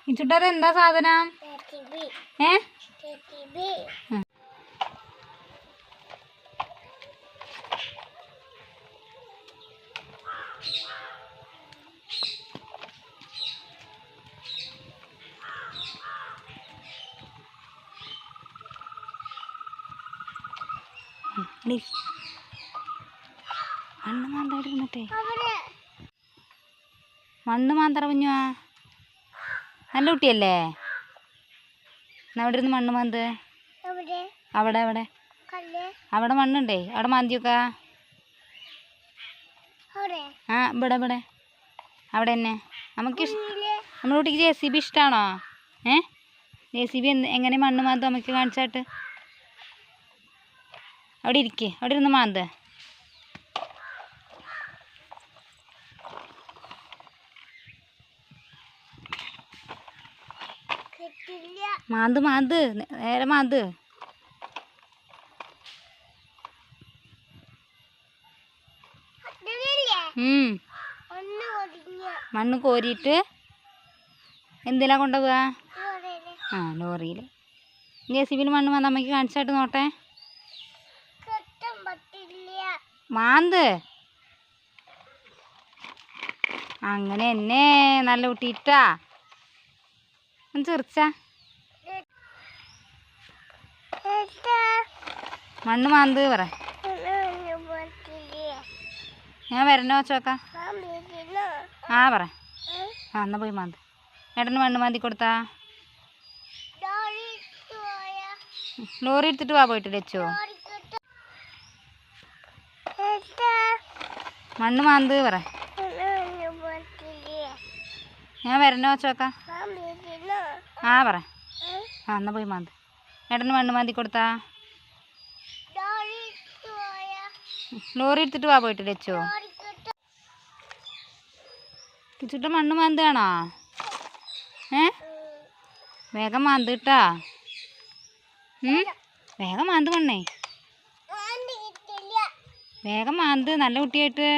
ഇച്ചുട്ടത് എന്താ സാധനം? ഏ മണ്ണ് മാന്തവിടെ ഇരുന്നിട്ടേ മണ്ണ് മാന്തറ കുഞ്ഞുവാ നല്ല കുട്ടിയല്ലേ? എന്നാ അവിടെ ഇരുന്ന് മണ്ണ് മാന്ത്. അവിടെ അവിടെ അവിടെ മണ്ണുണ്ടേ, അവിടെ മാന്തിയൊക്കെ. ആ ഇവിടെ ഇവിടെ അവിടെ തന്നെ. നമ്മുടെ കുട്ടിക്ക് JCB ഇഷ്ടമാണോ? JCB എങ്ങനെ മണ്ണ് മാന്തും നമുക്ക് കാണിച്ചാട്ട്. അവിടെ ഇരിക്കേ, അവിടെ ഇരുന്ന് മാന്ത്. മാന്ത് മാന്ത് നേരെ മാന്ത്. മണ്ണ് കോരിയിട്ട് എന്തിലാ കൊണ്ടുപോവുക? ആ ലോറിയിൽ. JCB മണ്ണ് മാന്ത് അമ്മയ്ക്ക് കാണിച്ചായിട്ട് നോട്ടെ. മാന്ത് അങ്ങനെ തന്നെ നല്ല കുട്ടിയിട്ടാ. ഒന്ന് ചെറിച്ച മണ്ണ് മാന്ത് പറ. ഞാൻ വരണോ ചോക്ക? ആ പറ. ആ എന്നാ പോയി മാന്ത്. ഏട്ടന് മണ്ണ് മാന്തി കൊടുത്താ. ലോറി എടുത്തിട്ട് വാ പോയിട്ട് ലച്ചോ. മണ്ണ് മാന്ത് പറ. ഞാൻ വരണോ ചോക്ക? ആ പറ. ആ എന്നാ പോയി മാന്ത്. ഏട്ടന് മണ്ണ് മാന്തി കൊടുത്താ. ലോറി എടുത്തിട്ട് വാ പോയിട്ട് ലച്ചോ. കിച്ചുട്ട മണ്ണ് മാന്താണോ? വേഗം മാന്ത് കേട്ടാ. വേഗം മാന്ത് മണ്ണേ, വേഗം മാന്ത് നല്ല കുട്ടിയായിട്ട്.